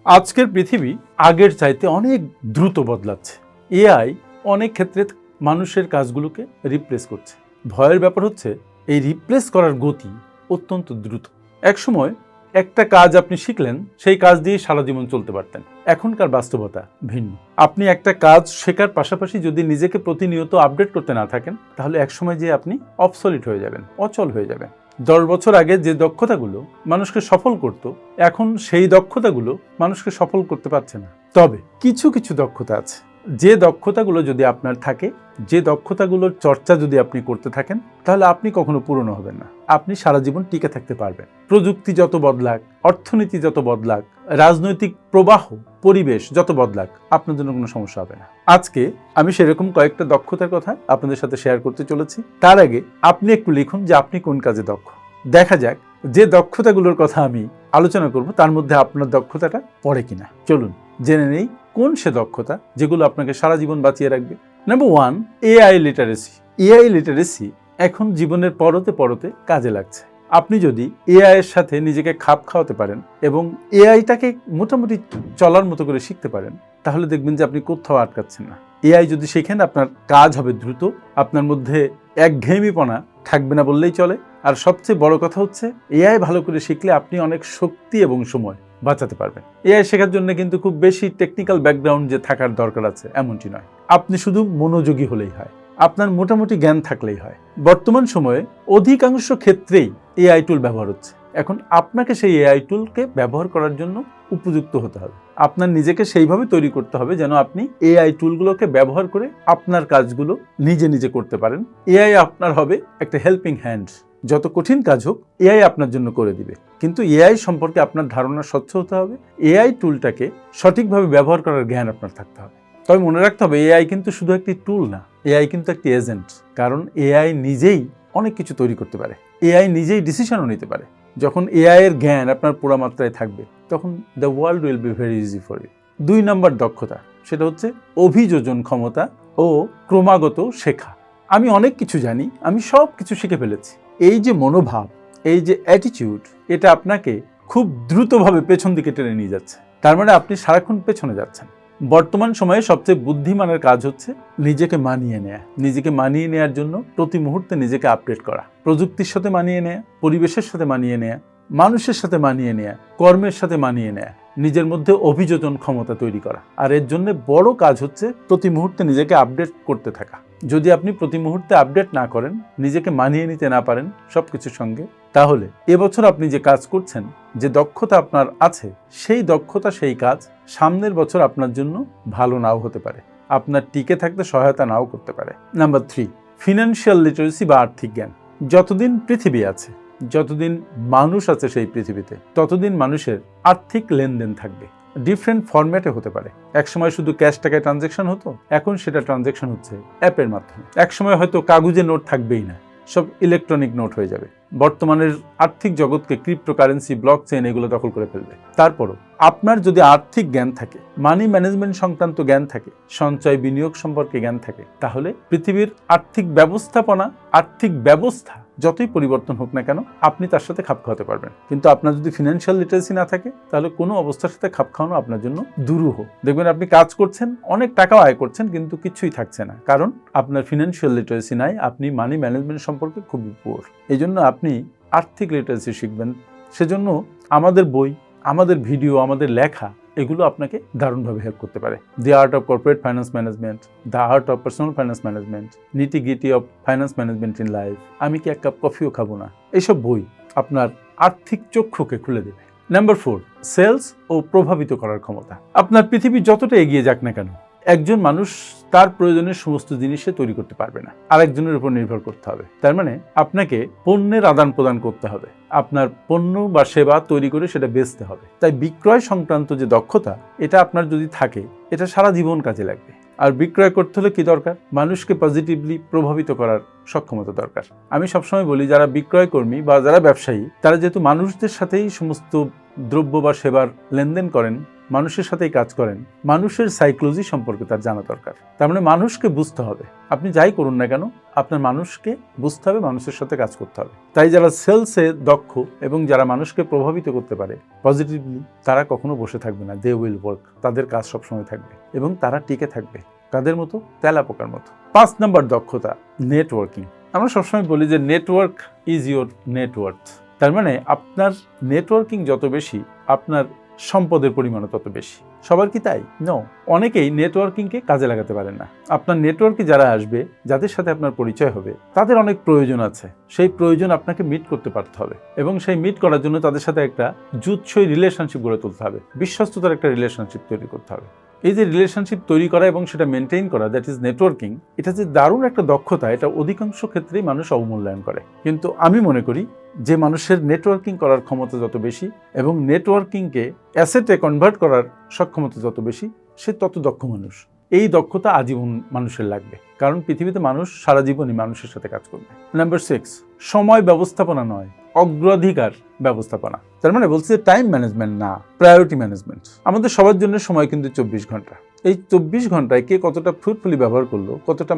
আজকের পৃথিবী আগের চাইতে অনেক দ্রুত বদলাচ্ছে। এআই অনেক ক্ষেত্রে মানুষের কাজগুলোকে রিপ্লেস করছে। ভয়ের ব্যাপার হচ্ছে এই রিপ্লেস করার গতি অত্যন্ত দ্রুত। একসময় একটা কাজ আপনি শিখলেন, সেই কাজ দিয়ে সারা জীবন চলতে পারতেন। এখনকার বাস্তবতা ভিন্ন। আপনি একটা কাজ শেখার পাশাপাশি যদি নিজেকে প্রতিনিয়ত আপডেট করতে না থাকেন, তাহলে একসময় যে আপনি অবসলিট হয়ে যাবেন, অচল হয়ে যাবেন। 10 বছর আগে যে দক্ষতাগুলো মানুষকে সফল করত, এখন সেই দক্ষতাগুলো মানুষকে সফল করতে পারছে না। তবে কিছু কিছু দক্ষতা আছে, যে দক্ষতাগুলো যদি আপনার থাকে, যে দক্ষতাগুলোর চর্চা যদি আপনি করতে থাকেন, তাহলে আপনি কখনো পুরনো হবেন না। আপনি সারা জীবন টিকে থাকতে পারবেন। প্রযুক্তি যত বদলাক, অর্থনীতি যত বদলাক, রাজনৈতিক প্রবাহ, পরিবেশ যত বদলাক, আপনার জন্য কোনো সমস্যা হবে না। আজকে আমি সেরকম কয়েকটা দক্ষতার কথা আপনাদের সাথে শেয়ার করতে চলেছি। তার আগে আপনি একটু লিখুন যে আপনি কোন কাজে দক্ষ। দেখা যাক যে দক্ষতাগুলোর কথা আমি আলোচনা করব তার মধ্যে আপনার দক্ষতাটা পড়ে কিনা। চলুন জেনে নেই কোন সে দক্ষতা যেগুলো আপনাকে সারা জীবন বাঁচিয়ে রাখবে। Number 1, AI literacy. AI literacy এখন জীবনের পরতে পরতে কাজে লাগছে। আপনি যদি এআই এর সাথে নিজেকে খাপ খাওয়াতে পারেন এবং এআইটাকে মোটামুটি চলার মতো করে শিখতে পারেন, তাহলে দেখবেন যে আপনি কোথাও আটকাচ্ছেন না। এআই যদি শেখেন, আপনার কাজ হবে দ্রুত, আপনার মধ্যে একঘেয়েমিপনা থাকবে না বললেই চলে। আর সবচেয়ে বড় কথা হচ্ছে, এআই ভালো করে শিখলে আপনি অনেক শক্তি এবং সময় বাঁচাতে পারবেন। এআই শেখার জন্য কিন্তু খুব বেশি টেকনিক্যাল ব্যাকগ্রাউন্ড যে থাকার দরকার আছে এমনটি নয়। আপনি শুধু মনোযোগী হলেই হয়, আপনার মোটামুটি জ্ঞান থাকলেই হয়। বর্তমান সময়ে অধিকাংশ ক্ষেত্রেই এআই টুল ব্যবহার হচ্ছে। এখন আপনাকে সেই এআই টুলকে ব্যবহার করার জন্য উপযুক্ত হতে হবে। আপনার নিজেকে সেইভাবে তৈরি করতে হবে যেন আপনি এআই টুলগুলোকে ব্যবহার করে আপনার কাজগুলো নিজে নিজে করতে পারেন। এআই আপনার হবে একটা হেল্পিং হ্যান্ড। যত কঠিন কাজ হোক, এআই আপনার জন্য করে দিবে। কিন্তু এআই সম্পর্কে আপনার ধারণা স্বচ্ছ হতে হবে। এআই টুলটাকে সঠিকভাবে ব্যবহার করার জ্ঞান আপনার থাকতে হবে। তবে মনে রাখতে হবে, এআই কিন্তু শুধু একটি টুল না, এআই কিন্তু একটি এজেন্ট। কারণ এআই নিজেই অনেক কিছু তৈরি করতে পারে, এআই নিজেই ডিসিশনও নিতে পারে। যখন এআই এর জ্ঞান আপনার পুরো মাত্রায় থাকবে, তখন the world will be very easy for you. 2 number দক্ষতা, সেটা হচ্ছে অভিযোজন ক্ষমতা ও ক্রমাগত শেখা। আমি অনেক কিছু জানি, আমি সব কিছু শিখে ফেলেছি, এই যে মনোভাব, এই যে অ্যাটিটিউড, এটা আপনাকে খুব দ্রুতভাবে পেছন দিকে টেনে নিয়ে যাচ্ছে। তার মানে আপনি সারাক্ষণ পেছনে যাচ্ছেন। বর্তমান সময়ে সবচেয়ে বুদ্ধিমানের কাজ হচ্ছে নিজেকে মানিয়ে নেয়া। নিজেকে মানিয়ে নেয়ার জন্য প্রতি মুহূর্তে নিজেকে আপডেট করা, প্রযুক্তির সাথে মানিয়ে নেয়া, পরিবেশের সাথে মানিয়ে নেয়া, মানুষের সাথে মানিয়ে নেয়া, কর্মের সাথে মানিয়ে নেয়া, নিজের মধ্যে অভিযোজন ক্ষমতা তৈরি করা। আর এর জন্য বড় কাজ হচ্ছে প্রতি মুহূর্তে নিজেকে আপডেট করতে থাকা। যদি আপনি প্রতি মুহূর্তে আপডেট না করেন, নিজেকে মানিয়ে নিতে না পারেন সবকিছুর সঙ্গে, তাহলে এবছর আপনি যে কাজ করছেন, যে দক্ষতা আপনার আছে, সেই দক্ষতা, সেই কাজ সামনের বছর আপনার জন্য ভালো নাও হতে পারে, আপনার টিকে থাকতে সহায়তা নাও করতে পারে। নাম্বার 3, ফিনান্সিয়াল লিটারেসি বা আর্থিক জ্ঞান। যতদিন পৃথিবী আছে, যতদিন মানুষ আছে সেই পৃথিবীতে, ততদিন মানুষের আর্থিক লেনদেন থাকবে। ডিফারেন্ট ফরম্যাটে হতে পারে। একসময় শুধু ক্যাশ টাকায় ট্রানজ্যাকশন হতো, এখন সেটা ট্রানজ্যাকশন হচ্ছে অ্যাপের মাধ্যমে। একসময় হয়তো কাগজে নোট থাকবেই না, সব ইলেকট্রনিক নোট হয়ে যাবে। বর্তমানের আর্থিক জগৎকে ক্রিপ্টোকারেন্সি, ব্লক চেইন এগুলো দখল করে ফেলবে। তারপরও আপনার যদি আর্থিক জ্ঞান থাকে, মানি ম্যানেজমেন্ট সংক্রান্ত জ্ঞান থাকে, সঞ্চয় বিনিয়োগ সম্পর্কে জ্ঞান থাকে, তাহলে পৃথিবীর আর্থিক ব্যবস্থাপনা, আর্থিক ব্যবস্থা যতই পরিবর্তন হোক না কেন, আপনি তার সাথে খাপ খাওয়াতে পারবেন। কিন্তু আপনার যদি ফিনান্সিয়াল লিটারেসি না থাকে, তাহলে কোনো অবস্থার সাথে খাপ খাওয়ানো আপনার জন্য দুরূহ। দেখবেন আপনি কাজ করছেন, অনেক টাকাও আয় করছেন, কিন্তু কিছুই থাকছে না, কারণ আপনার ফিনান্সিয়াল লিটারেসি নাই, আপনি মানি ম্যানেজমেন্ট সম্পর্কে খুবই পুয়ার। এই জন্য আপনি আর্থিক লিটারেসি শিখবেন। সেজন্য আমাদের বই, আমাদের ভিডিও, আমাদের লেখা, এগুলো আপনাকে দারুণভাবে হেল্প করতে পারে। The art of corporate finance management, the art of personal finance management, nitty gritty of finance management in life, আমি কি এক কাপ কফিও খাবো না, এইসব বই আপনার আর্থিক চক্ষুকে খুলে দেবে। নাম্বার 4, সেলস ও প্রভাবিত করার ক্ষমতা। আপনার পৃথিবী যতটা এগিয়ে যাক না কেন, একজন মানুষ তার প্রয়োজনের সমস্ত জিনিসে তৈরি করতে পারবে না, আরেকজনের উপর নির্ভর করতে হবে। তার মানে আপনাকে পণ্যের আদান প্রদান করতে হবে, আপনার পণ্য বা সেবা তৈরি করে সেটা বেচতে হবে। তাই বিক্রয় সংক্রান্ত যে দক্ষতা, এটা আপনার যদি থাকে, এটা সারা জীবন কাজে লাগবে। আর বিক্রয় করতে হলে কি দরকার? মানুষকে পজিটিভলি প্রভাবিত করার সক্ষমতা দরকার। আমি সবসময় বলি, যারা বিক্রয় কর্মী বা যারা ব্যবসায়ী, তারা যেহেতু মানুষদের সাথেই সমস্ত দ্রব্য বা সেবার লেনদেন করেন, মানুষের সাথেই কাজ করেন, মানুষের সাইকোলজি সম্পর্কে তার জানা দরকার। তার মানে মানুষকে বুঝতে হবে। আপনি যাই করুন না কেন, আপনার মানুষকে বুঝতে হবে, মানুষের সাথে কাজ করতে হবে। তাই যারা সেলসে দক্ষ এবং যারা মানুষকে প্রভাবিত করতে পারে পজিটিভলি, তারা কখনো বসে থাকবে না। They will work. তাদের কাজ সবসময় থাকবে এবং তারা টিকে থাকবে কাদের মতো? তেলাপোকার মতো। 5 নম্বর দক্ষতা, নেটওয়ার্কিং। আমরা সবসময় বলি যে নেটওয়ার্ক ইজ ইউর নেটওয়ার্থ। তার মানে আপনার নেটওয়ার্কিং যত বেশি, আপনার সম্পদের পরিমাণও তত বেশি। সবার কি তাই? নো। অনেকেই নেটওয়ার্কিংকে কাজে লাগাতে পারেন না। আপনার নেটওয়ার্কে যারা আসবে, যাদের সাথে আপনার পরিচয় হবে, তাদের অনেক প্রয়োজন আছে। সেই প্রয়োজন আপনাকে মিট করতে পারতে হবে এবং সেই মিট করার জন্য তাদের সাথে একটা জুৎসই রিলেশনশিপ গড়ে তুলতে হবে, বিশ্বস্ততার একটা রিলেশনশিপ তৈরি করতে হবে। এই যে রিলেশনশিপ তৈরি করা এবং সেটা মেনটেইন করা, দ্যাট ইজ নেটওয়ার্কিং, এটা যে দারুণ একটা দক্ষতা, এটা অধিকাংশ ক্ষেত্রেই মানুষ অবমূল্যায়ন করে। কিন্তু আমি মনে করি যে মানুষের নেটওয়ার্কিং করার ক্ষমতা যত বেশি এবং নেটওয়ার্কিংকে অ্যাসেটে কনভার্ট করার সক্ষমতা যত বেশি, সে তত দক্ষ মানুষ। এই দক্ষতা আজীবন মানুষের লাগবে, কারণ পৃথিবীতে মানুষ সারা জীবনই মানুষের সাথে কাজ করবে। নাম্বার 6, সময় ব্যবস্থাপনা নয়, অগ্রাধিকার ব্যবস্থাপনা। তার মানে বলছে টাইম ম্যানেজমেন্ট না, প্রায়োরিটি ম্যানেজমেন্ট। আমাদের সবার জন্য সময় কিন্তু 24 ঘন্টা। এই 24 ঘন্টায় কে কতটা ফ্রুটফুলি ব্যবহার করলো, কতটা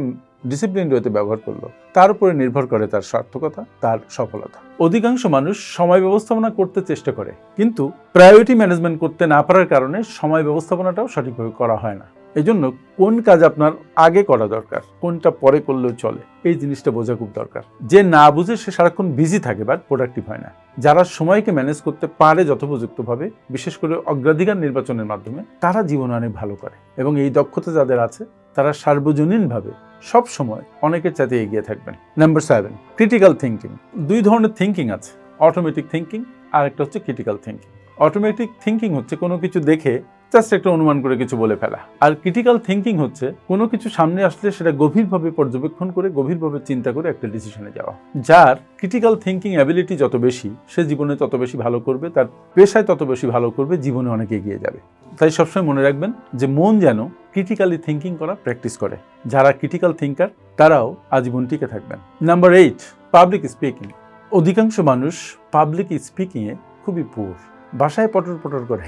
ডিসিপ্লিন ওয়েতে ব্যবহার করলো, তার উপরে নির্ভর করে তার সার্থকতা, তার সফলতা। অধিকাংশ মানুষ সময় ব্যবস্থাপনা করতে চেষ্টা করে, কিন্তু প্রায়োরিটি ম্যানেজমেন্ট করতে না পারার কারণে সময় ব্যবস্থাপনাটাও সঠিকভাবে করা হয় না। এই জন্য কোন কাজ আপনার আগে করা দরকার, কোনটা পরে করলেও চলে, এই জিনিসটা বোঝা খুব দরকার। যে না বুঝে সে সারাক্ষণ বিজি থাকে, বাট প্রোডাক্টিভ হয় না। যারা সময়কে ম্যানেজ করতে পারে যথোপযুক্তভাবে, বিশেষ করে অগ্রাধিকার নির্বাচনের মাধ্যমে, তারা জীবনে অনেক ভালো করে এবং এই দক্ষতা যাদের আছে, তারা সার্বজনীনভাবে সব সময় অনেকের চাইতে এগিয়ে থাকবেন। Number 7, critical thinking. 2 ধরনের থিঙ্কিং আছে, অটোমেটিক থিঙ্কিং আর একটা হচ্ছে ক্রিটিক্যাল থিঙ্কিং। অটোমেটিক থিঙ্কিং হচ্ছে কোনো কিছু দেখে জাস্ট একটা অনুমান করে কিছু বলে ফেলা, আর ক্রিটিক্যাল থিঙ্কিং হচ্ছে কোনো কিছু সামনে আসলে সেটা গভীরভাবে পর্যবেক্ষণ করে, গভীরভাবে চিন্তা করে একটা ডিসিশনে যাওয়া। যার ক্রিটিক্যাল থিঙ্কিং অ্যাবিলিটি যত বেশি, সে জীবনে তত বেশি ভালো করবে, তার পেশায় তত বেশি ভালো করবে, জীবনে অনেক এগিয়ে যাবে। তাই সবসময় মনে রাখবেন যে মন যেন ক্রিটিক্যালি থিঙ্কিং করা প্র্যাকটিস করে। যারা ক্রিটিক্যাল থিঙ্কার, তারাও আজীবন টিকে থাকবেন। Number 8, public speaking. অধিকাংশ মানুষ পাবলিক স্পিকিংয়ে খুবই পুয়ার। বাসায় পটর পটর করে,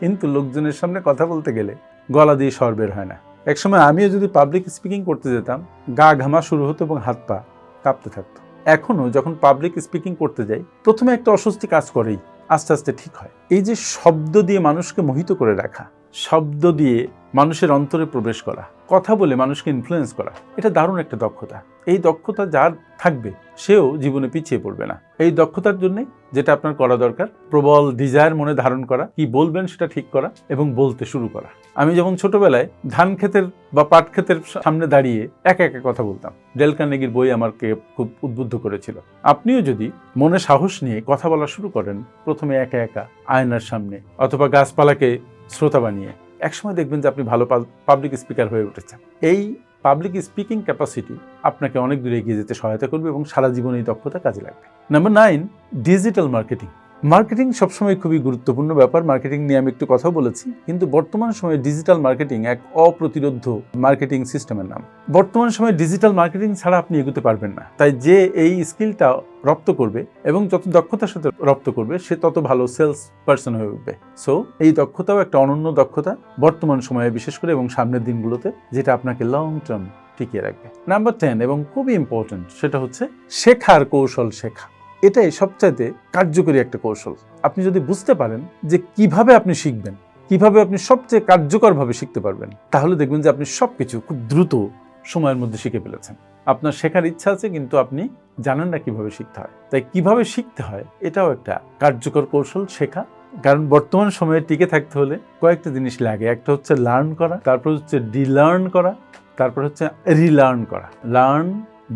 কিন্তু লোকজনের সামনে কথা বলতে গেলে গলা দিয়ে স্বর বের হয় না। একসময় আমিও যদি পাবলিক স্পিকিং করতে যেতাম, গা ঘামা শুরু হতো এবং হাত পা কাঁপতে থাকতো। এখনও যখন পাবলিক স্পিকিং করতে যাই, প্রথমে একটা অস্বস্তি কাজ করেই, আস্তে আস্তে ঠিক হয়। এই যে শব্দ দিয়ে মানুষকে মোহিত করে রাখা, শব্দ দিয়ে মানুষের অন্তরে প্রবেশ করা, কথা বলে মানুষকে ইনফ্লুয়েন্স করা, এটা দারুণ একটা দক্ষতা। এই দক্ষতা যার থাকবে, সেও জীবনে পিছিয়ে পড়বে না। এই দক্ষতার জন্য যেটা আপনার করা দরকার, প্রবল ডিজায়ার মনে ধারণ করা, কি বলবেন সেটা ঠিক করা এবং বলতে শুরু করা। আমি যখন ছোটবেলায় ধান ক্ষেতের বা পাট ক্ষেতের সামনে দাঁড়িয়ে একা একা কথা বলতাম, ডেল কার্নেগির বই আমাকে খুব উদ্বুদ্ধ করেছিল। আপনিও যদি মনে সাহস নিয়ে কথা বলা শুরু করেন, প্রথমে একা একা আয়নার সামনে অথবা গাছপালাকে শ্রোতা বানিয়ে, একসময় দেখবেন যে আপনি ভালো পাবলিক স্পিকার হয়ে উঠেছেন। এই পাবলিক স্পিকিং ক্যাপাসিটি আপনাকে অনেক দূরে এগিয়ে যেতে সহায়তা করবে এবং সারা জীবন এই দক্ষতা কাজে লাগবে। Number 9, digital marketing. মার্কেটিং সবসময় খুবই গুরুত্বপূর্ণ ব্যাপার। মার্কেটিং নিয়ে আমি একটু কথা বলেছি, কিন্তু বর্তমান সময়ে ডিজিটাল মার্কেটিং এক অপ্রতিরোধ্য মার্কেটিং সিস্টেমের নাম। বর্তমান সময়ে ডিজিটাল মার্কেটিং ছাড়া আপনি এগোতে পারবেন না। তাই যে এই স্কিলটা রপ্ত করবে এবং যত দক্ষতার সাথে রপ্ত করবে, সে তত ভালো সেলস পার্সন হয়ে উঠবে। সো এই দক্ষতাও একটা অনন্য দক্ষতা বর্তমান সময়ে, বিশেষ করে এবং সামনের দিনগুলোতে, যেটা আপনাকে লং টার্ম টিকিয়ে রাখবে। নাম্বার 10 এবং খুবই ইম্পর্টেন্ট, সেটা হচ্ছে শেখার কৌশল শেখা। এটাই সবচাইতে কার্যকরী একটা কৌশল। আপনি যদি বুঝতে পারেন যে কিভাবে আপনি শিখবেন, কিভাবে আপনি সবচেয়ে কার্যকরভাবে শিখতে পারবেন, তাহলে দেখবেন যে আপনি সবকিছু খুব দ্রুত সময়ের মধ্যে শিখে ফেলেছেন। আপনার শেখার ইচ্ছা আছে, কিন্তু আপনি জানেন না কিভাবে শিখতে হয়। তাই কিভাবে শিখতে হয়, এটাও একটা কার্যকর কৌশল শেখা। কারণ বর্তমান সময়ে টিকে থাকতে হলে কয়েকটা জিনিস লাগে। একটা হচ্ছে লার্ন করা, তারপর হচ্ছে ডিলার্ন করা, তারপর হচ্ছে রিলার্ন করা। লার্ন,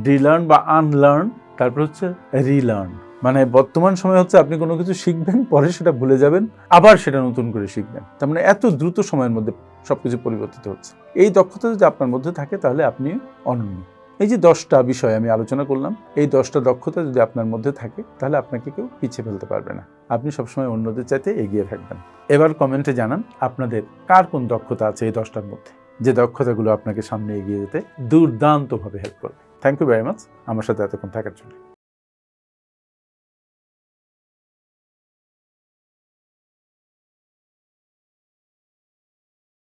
ডিলার্ন বা আনলার্ন, তারপর হচ্ছে রিলার্ন। মানে বর্তমান সময় হচ্ছে আপনি কোনো কিছু শিখবেন, পরে সেটা ভুলে যাবেন, আবার সেটা নতুন করে শিখবেন। তার মানে এত দ্রুত সময়ের মধ্যে সবকিছু পরিবর্তিত হচ্ছে। এই দক্ষতা যদি আপনার মধ্যে থাকে, তাহলে আপনি অনন্য। এই যে 10টা বিষয় আমি আলোচনা করলাম, এই 10টা দক্ষতা যদি আপনার মধ্যে থাকে, তাহলে আপনাকে কেউ পিছিয়ে ফেলতে পারবে না। আপনি সবসময় অন্যদের চাইতে এগিয়ে থাকবেন। এবার কমেন্টে জানান আপনাদের কার কোন দক্ষতা আছে এই 10টার মধ্যে, যে দক্ষতাগুলো আপনাকে সামনে এগিয়ে যেতে দুর্দান্তভাবে হেল্প করবে। থ্যাংক ইউ ভেরি মাচ আমার সাথে এতক্ষণ থাকার জন্য।